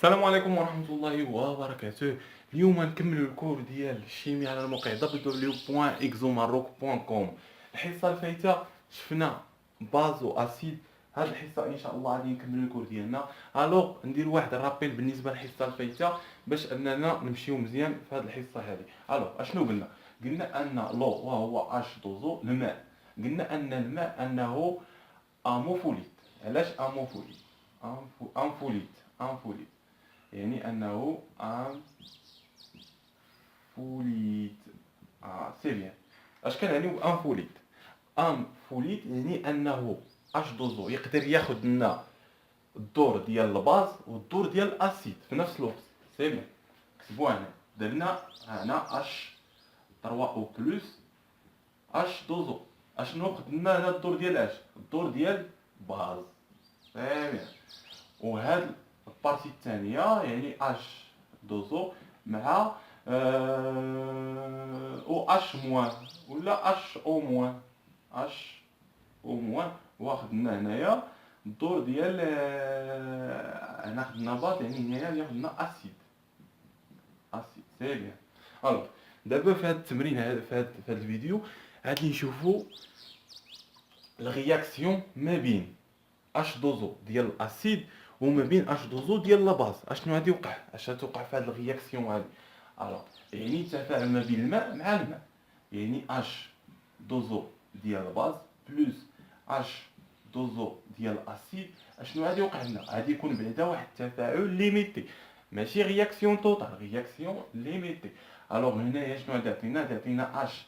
السلام عليكم ورحمة الله وبركاته. اليوم نكملوا الكور ديال الشيمياء على الموقع www.exomaroc.com. الحصة الفايتة شفنا باز واسيد. هاد الحصة ان شاء الله غادي نكملوا الكور ديالنا. الوغ ندير واحد الرابيل بالنسبة للحصة الفايتة باش اننا نمشيو مزيان في هاد الحصة هذه. الوغ اشنو قلنا ان لو وهو اش دوزو الماء. قلنا ان الماء انه اموفوليت. علاش اموفوليت؟ امفوليت يعني انه امفوليت. سي بيان. اش كنعنيو بامفوليت؟ امفوليت يعني انه اش دوزو يقدر ياخد لنا الدور ديال الباز والدور ديال الاسيد في نفس الوقت. سي بيان. كتبوها هنا. درنا هنا اش 3 او بلس اش دوزو. اشنو خدنا هنا الدور ديال اش؟ الدور ديال باز. سي بيان. وهاد البارتي الثانيه يعني اش دوزو مع او اش موان ولا اش او موان. اش او موان واخدنا هنايا الدور ديال هنا خدنا باط يعني هنايا خدنا اسيد. سي بيان. الوغ دابا في هاد التمرين في هاد الفيديو غادي نشوفو الرياكسيون ما بين اش دوزو ديال الاسيد وما بين اش دوزو ديال لاباز. اشنو غادي يوقع؟ اش غتوقع في هاد الرياكسيون هادي؟ الوغ يعني التفاعل ما بين الماء مع الماء، يعني اش دوزو ديال الباز بلس اش دوزو ديال الاسيد. اشنو غادي يوقع لنا؟ غادي يكون بعدا واحد التفاعل ليميتي، ماشي رياكسيون توتال، رياكسيون ليميتي. الوغ هنايا شنو غادي يعطينا؟ غادي يعطينا اش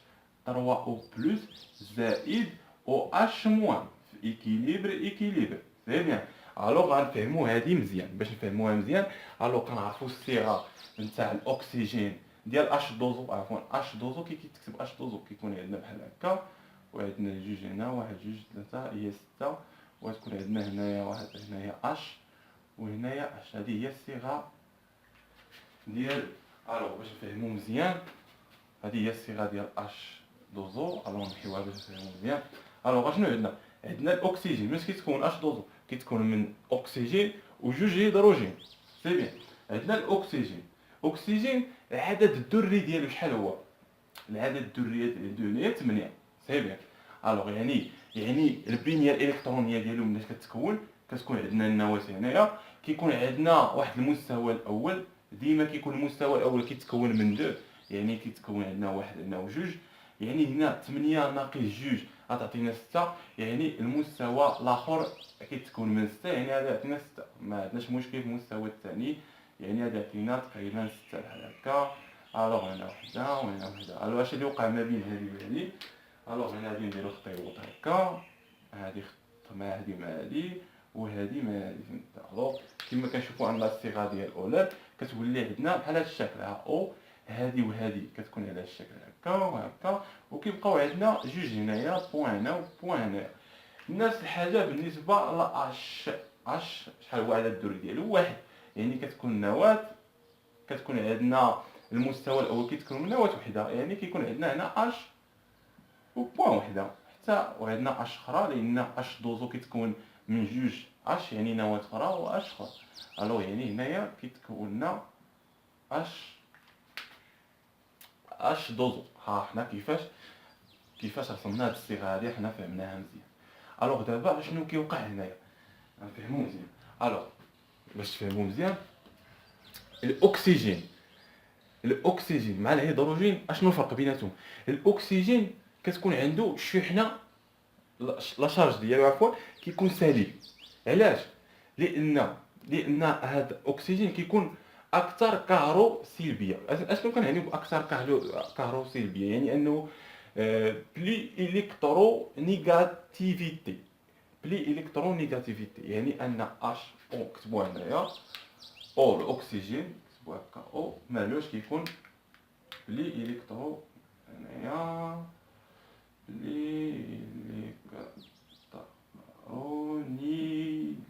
3 او بلس زائد او اش موان في ايكيليبر. سي بيان. الوغ غنفهمو هادي مزيان. باش نفهموها مزيان الوغ كنعرفو الصيغه نتاع الاكسجين ديال اش دوزو. عفوا اش دوزو كي كيتكتب اش دوزو كيكون عندنا بحال هكا، وعندنا جوج هنا، واحد جوج ثلاثة هي ستة، وتكون عندنا هنايا واحد هنايا اش وهنايا اش. هادي هي الصيغه ديال الوغ باش نفهمو مزيان. هادي هي الصيغه ديال اش دوزو. الوغ نحيوها باش نفهمو مزيان. الوغ اشنو عندنا؟ عندنا الاكسجين. باش كيتكون اش دوزو؟ كيتكون من اكسجين وجوج هيدروجين. سي بيان. عندنا الاكسجين. اكسجين العدد الذري ديالو شحال هو؟ العدد الذري ديالو هي 8. سي بيان. الوغ يعني البنيه الالكترونيه ديالو مناش كتكون عندنا النواه هنايا. كيكون عندنا واحد المستوى الاول. ديما كيكون المستوى الاول كيتكون من دو، يعني كيتكون عندنا واحد هنا وجوج. يعني هنا 8 ناقص جوج غتعطينا 6. يعني المستوى الاخر كيتكون من 6، يعني هذا عطينا 6. ما عندناش مشكل في المستوى الثاني، يعني هذا عطينا تقريبا 6 بحال هكا. الوغ هنا وحده وهنا وحده. الوغ اش اللي وقع ما بين هذه وهذه؟ الوغ هنا غادي نديرو خطيوط هكا، هذه خط مع هذه مع هذه وهذه مع هذه. فهمت؟ الوغ كما كنشوفوا عندنا الصيغه ديال اولاد كتولي عندنا بحال هذا الشكل. ها او هذه وهذه كتكون على الشكل هكا وهكا، وكيبقاو عندنا جوج هنايا، بوان هنا وبوان هنايا. نفس الحاجه بالنسبه ل اش. شحال هو العدد الذري ديالو؟ واحد. يعني كتكون نواه، كتكون عندنا المستوى الاول كيتكون من نواه وحده، يعني كيكون عندنا هنا اش وبوان وحده حتى وعندنا اش اخرى، لان اش دوزو كيتكون من جوج اش، يعني نواه اخرى واش اخرى. الو يعني هنايا كيتكون لنا اش دوزو. ها حنا كيفاش رسمنا هاد الصيغه هادي حنا فهمناها مزيان. الوغ دابا شنو كيوقع هنايا؟ نفهمو مزيان. الوغ باش تفهمو مزيان، الاكسجين مع الهيدروجين اشنو الفرق بيناتهم؟ الاكسجين كتكون عنده شحنه، لا شارج ديالو عفوا كيكون سالب. علاش؟ لان هذا الاكسجين كيكون اكثر كهرو سلبيه. اشنو كنعني باكثر كهرو سلبيه؟ يعني انه بلي الكترو نيجاتيفيتي. يعني ان اش او كتبوها هنايا او الاكسجين كتبوها هكا او مالوش كيكون بلي الكترو هنايا بلي الكترو نيجاتيفيتي.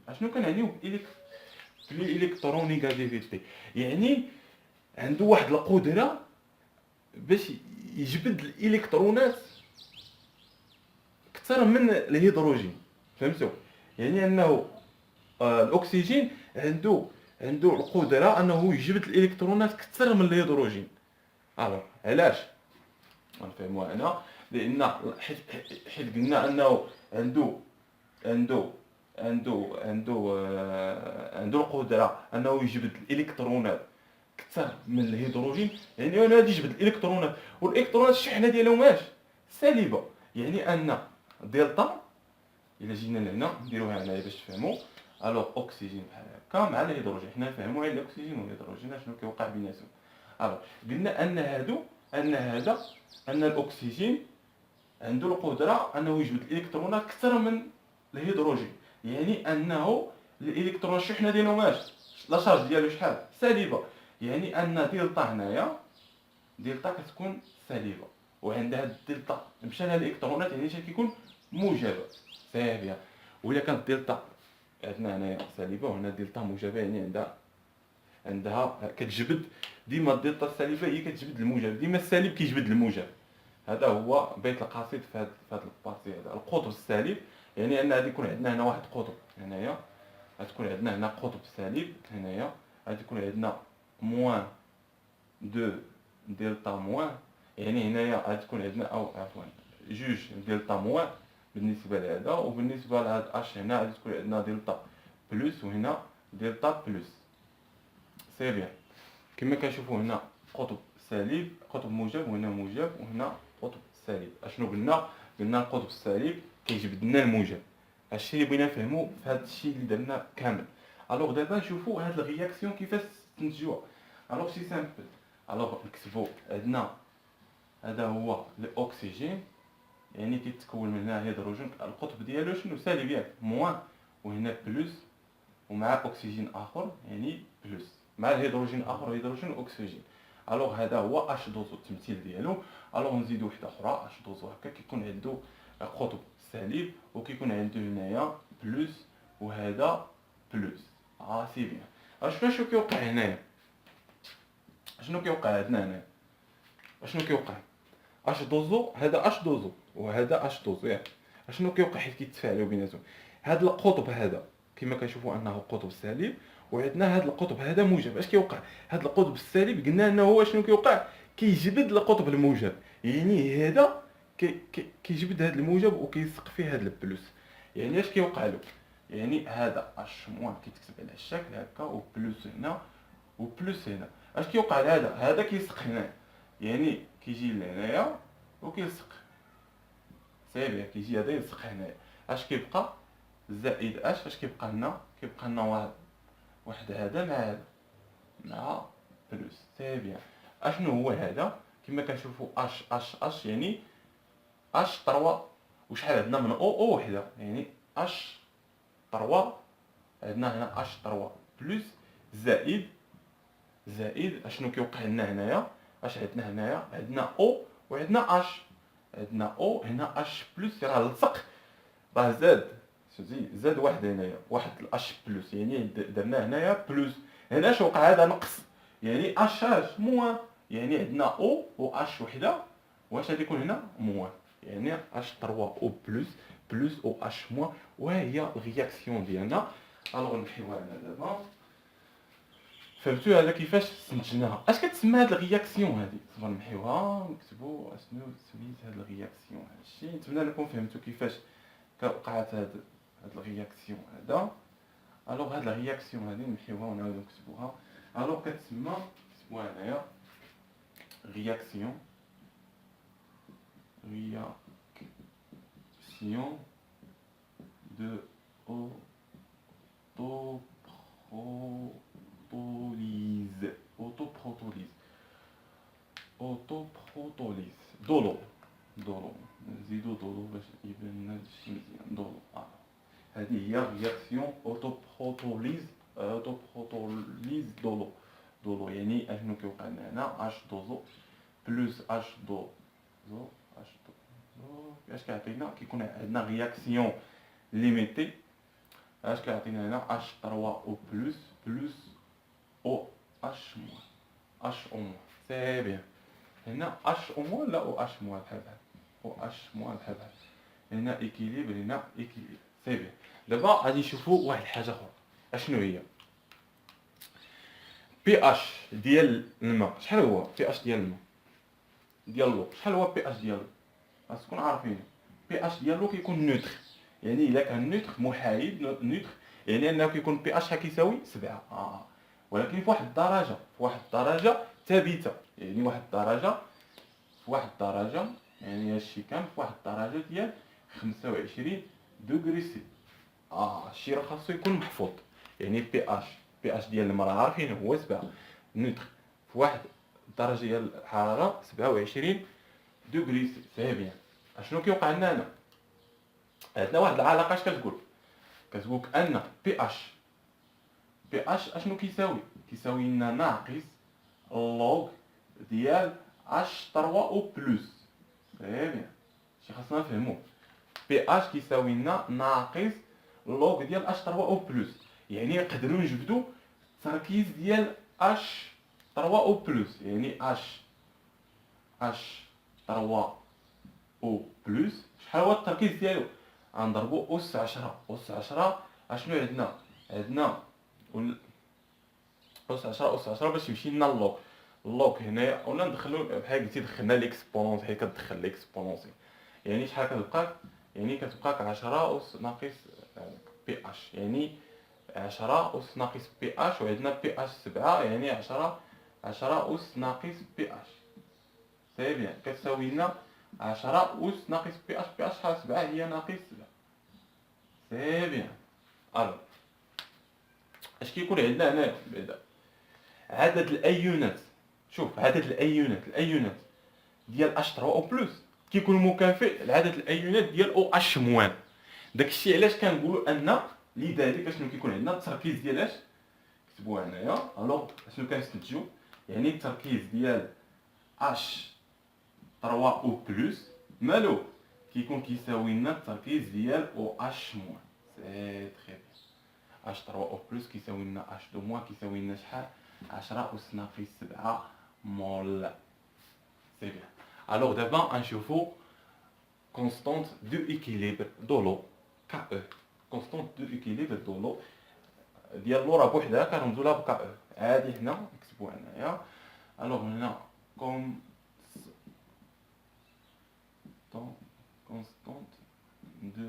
اشنو كنعنيو بلي الكترو نيجاتيفيتي؟ يعني عنده واحد القدره باش يجبد الالكترونات اكثر من الهيدروجين. فهمتوا؟ يعني انه الاكسجين عنده القدره انه يجبد الالكترونات اكثر من الهيدروجين. الوغ علاش غنفهموها هنا؟ لان حيت قلنا انه عنده عنده عنده القدره انه يجبد الالكترونات اكثر من الهيدروجين. يعني انا غادي يجبد الالكترونات، والالكترونات الشحنه ديالهم واش سالبه. يعني ان دلتا، الا جينا لهنا نديروها هنايا باش تفهموا. الوغ اوكسجين بحال هكا مع الهيدروجين، حنا نفهموا على الاكسجين والهيدروجين شنو كيوقع بيناتهم. الوغ قلنا ان ان الاكسجين عنده القدره انه يجبد الالكترونات اكثر من الهيدروجين. يعني انه الالكترون الشحنه ديالو واش لا شارج ديالو شحال سالبه. يعني ان دلتا هنايا دلتا كتكون سالبه، وعندها الدلتا مشى لها الالكترونات يعني كيكون موجبه. صافي. ولا كانت دلتا عندنا هنايا سالبه وهنا دلتا موجبه، يعني عندها كتجبد. ديما الدلتا السالبه هي كتجبد الموجب، ديما السالب كيجبد الموجب. هذا هو بيت القصيد في هذا البارتي هذا. القطب السالب يعني ان غادي يكون عندنا هنا واحد قطب هنايا، غتكون عندنا هنا قطب سالب هنايا، غادي يكون عندنا موان دو دلتا موان. يعني هنايا غادي تكون عندنا او عفوا جوج دلتا موان بالنسبه لهذا، وبالنسبه لهاد اش هنا غادي تكون عندنا دلتا بلس وهنا دلتا بلس. سي بيان. كما كنشوفوا هنا قطب سالب قطب موجب، وهنا موجب وهنا قطب سالب. اشنو قلنا القطب السالب كيجبد لنا الموجب. هادشي اللي بغينا نفهموا في هذا الشيء اللي درنا كامل. الوغ دابا نشوفوا هاد الرياكسيون كيفاش تنتجوها. الوغ سي سامبل. الوغ نكتبوا عندنا هذا هو الاكسجين، يعني كيتكون من هنا هيدروجين، القطب ديالو شنو سالب ياك موان، وهنا بلس، ومع اكسجين اخر يعني بلس، مع الهيدروجين اخر هيدروجين واكسجين. الوغ هذا هو اش دوزو التمثيل ديالو. الوغ نزيدو وحده اخرى اش دوزو هكا كيكون عنده قطب سالب وكيكون عنده هنايا بلس وهذا بلس. سي بيان. شنو كيوقع هنايا؟ شنو كيوقع عندنا هنا؟ شنو كيوقع؟ اش دوزو هذا اش دوزو وهذا اش دوزو ياك. شنو كيوقع حيت كيتفاعلوا بيناتهم؟ هذا القطب هذا كما كنشوفوا انه قطب سالب، وعندنا هذا القطب هذا موجب. اش كيوقع؟ هذا القطب السالب قلنا انه هو شنو كيوقع؟ كيجبد القطب الموجب. يعني هذا كيجبد هذا الموجب وكيلصق فيه هذا البلس. يعني اش كيوقع له؟ يعني هذا اش موان كيتكتب على الشكل هكا، وبلس هنا وبلس هنا. اش كيوقع لهذا؟ هذا كيلصق هنا، يعني كيجي لهنايا وكيلصق. سير كيجي هذا يلصق هنايا. اش كيبقى؟ زائد اش كيبقى لنا؟ كيبقى لنا واحد هذا مع هذا مع بلس. سي بيان. اشنو هو هذا؟ كما كنشوفوا اش يعني اش طروا. وشحال عندنا من او وحده، يعني اش طروا عندنا هنا اش طروا بلس زائد اشنو كيوقع لنا هنايا؟ اش عندنا هنايا؟ عندنا او وعندنا اش. عندنا او هنا اش بلس راه لصق، راه زاد واحد هنايا واحد الاش بلس، يعني درنا هنايا بلس. هنا اش وقع؟ هذا نقص، يعني اش موان. يعني عندنا او و اش وحده، واش غادي يكون هنا موان، يعني اش 3 او بلس او اش موان. وهي الرياكسيون ديالنا. الوغ نحيوها هنا دابا. فهمتوا هذا كيفاش استنتجناها؟ اش كتسمى هاد الرياكسيون هادي؟ صبر نحيوها ونكتبوا اشنو سميت هاد الرياكسيون. هادشي نتمنى انكم فهمتوا كيفاش وقعت هاد الرياكسيون هذا. الوغ هاد الرياكسيون هادي نمحيوها ونعاودو نكتبوها. الوغ كتسمى كتبوها هنايا رياكسيون دو اوتوبروتوليز دولو نزيدو دولو باش يبان لنا شي مزيان. دولو هذه هي رياكسيون اوتوبروتوليز دولو. يعني اشنو كيوقع لنا هنا؟ اش دوزو بلس اش دوزو اش كيعطينا؟ كيكون عندنا رياكسيون ليميتي. اش كيعطينا هنا؟ اش 3 او بلس او اش موان اش او موان. سي بيان. هنا اش او موان لا او اش موان بحال او اش موان بحال هنا ايكيليبر هنا ايكيليبر. سي بيان. دابا غادي نشوفوا واحد الحاجه اخرى. اشنو هي؟ بي اش ديال الماء شحال هو بي اش ديال الماء ديالو؟ شحال هو بي اش ديالو؟ خاص تكون عارفين بي اش ديالو كيكون نوتر، يعني الا كان نوتر محايد نوتر، يعني انه كيكون بي اش كيساوي 7 ولكن في واحد الدرجه، في واحد الدرجه ثابته، يعني واحد الدرجه، في واحد الدرجه، يعني هادشي كان في واحد الدرجه ديال 25 دوغري سي. هادشي راه خاصو يكون محفوظ، يعني بي اش ديال الماء راه عارفين هو 7 نوتر في واحد الدرجه ديال الحراره 27 دوغري سي. سي بيان. اشنو كيوقع لنا هنا؟ عندنا واحد العلاقه اش كتقول؟ كتقول ان بي اش اشنو كيساوي؟ كيساوي لنا ناقص لوغ ديال اش 3 او بلس. سي بيان، شي خاصنا نفهمو بي اش كيساوي لنا ناقص لوغ ديال اش 3 او بلس، يعني نقدروا نجبدوا التركيز ديال اش 3 او بلس، يعني اش 3 او بلس شحال هو التركيز ديالو؟ غنضربو اس 10. اس 10 اشنو عندنا؟ عندنا اس 10 اس 10 باش يمشي لنا اللوغ. اللوغ هنايا ولا ندخلو بحال قلتي دخلنا ليكسبونونس، حيت كتدخل ليكسبونونسي، يعني شحال كتبقاك؟ يعني كتبقاك 10 اس ناقص بي اش، يعني 10 اس ناقص بي اش، وعندنا بي اش 7، يعني 10 اس ناقص بي اش. سي بيان، كتساوي لنا 10 أس ناقص بي اش. بي اش شحال؟ 7 هي ناقص 7. سي بيان. الو اش كيكون عندنا هنا بعدا؟ عدد الايونات. شوف عدد الايونات ديال اش 3 او بلس كيكون مكافئ لعدد الايونات ديال او اش موان. داكشي علاش كنقولوا ان لذلك اشنو كيكون عندنا التركيز ديال اش؟ كتبوها هنايا. الوغ اشنو كنستنتجو؟ يعني التركيز ديال اش 3 او بلس مالو كيكون كيساوي لنا التركيز ديال او اش موان. سي تري بيان. اش 3 او بلس كيساوي لنا اش دو موان كيساوي لنا شحال؟ 10 اس ناقص 7 مول. سي بيان. الوغ دابا غنشوفو كونستونت دو ايكيليبر دو لو كا او. كونستونت دو ايكيليبر دو لو ديال لو راه بوحدها كنرمزو لها بكا او عادي، حنا نكتبوها هنايا. الوغ هنا constante de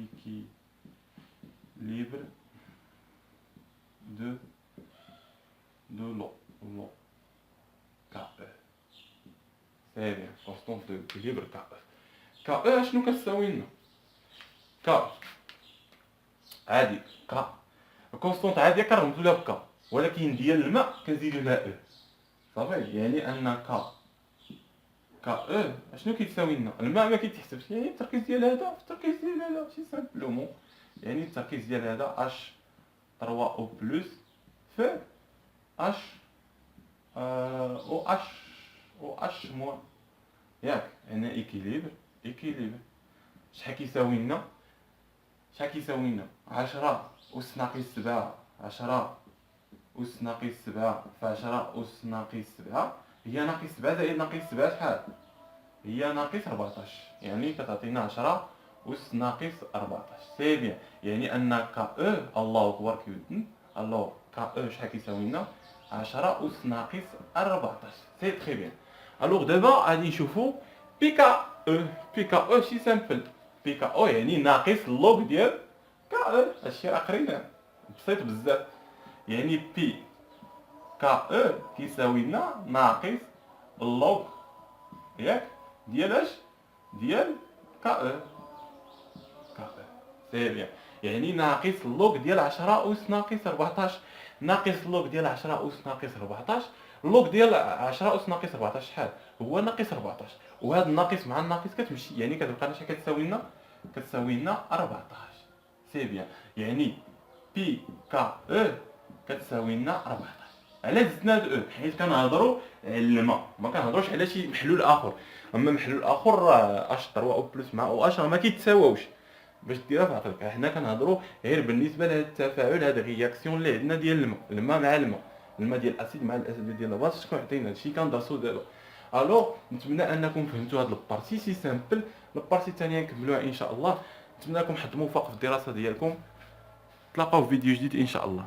équilibre de l'eau KE. سي بيان، constante de équilibre KE. KE اشنو كتساوي لنا؟ ك عادي ك كونستونت عاديه كنرمزو لها بك، ولكن ديال الماء كنزيدو لها او. صافي، يعني ان ك او اشنو كيتساوي لنا؟ الماء ما كيتحسبش، يعني التركيز ديال هذا في التركيز ديال هذا، شي سامبلومون، يعني التركيز ديال هذا اش 3 او بلس في اش او اش موان، ياك؟ يعني ايكيليبر شحال كيساوي لنا؟ 10 اس ناقص 7، 10 اس ناقص 7 في 10 اس ناقص 7 هي ناقص 7 زائد ناقص 7 شحال؟ هي ناقص 14، يعني كتعطينا 10 اس ناقص 14. سي بيان، يعني ان ك او الله اكبر كيودن. الو ك او شحال كيساوي لنا؟ 10 اس ناقص 14. سي تري بيان. الوغ دابا غادي نشوفو بي كا او. بي كا او شي سامبل، بي كا او يعني ناقص اللوغ ديال كا او. هادشي راه قريناه بسيط بزاف، يعني بي كا او كيساوي لنا ناقص اللوغ ياك ديال اش؟ ديال كا او. كا او سي بيان، يعني ناقص اللوغ ديال 10 اس ناقص 14. ناقص اللوغ ديال 10 اس ناقص 14، اللوغ ديال 10 اس ناقص 14 شحال؟ هو ناقص 14، وهذا الناقص مع الناقص كتمشي، يعني كتبقى لنا شحال كتساوي لنا؟ كتساوي لنا 14. سي بيان، يعني بي كا او كتساوي لنا 14. علاش زدنا هاد او؟ حيت كنهضروا على الماء، ما كنهضروش على شي محلول اخر. اما محلول اخر راه اش 3 او بلس مع او اش راه ما كيتساواوش، باش ديرها في عقلك. حنا كنهضروا غير بالنسبه لهذا التفاعل، هذا الرياكسيون اللي عندنا ديال الماء مع الماء ديال الاسيد مع الاسيد ديال الباز. شكون عطينا هادشي كندرسو دابا. الو نتمنى انكم فهمتوا هاد البارتي سي سامبل. البارتي الثانيه نكملوها ان شاء الله. نتمنى لكم حظ موفق في الدراسه ديالكم. نتلاقاو في فيديو جديد ان شاء الله.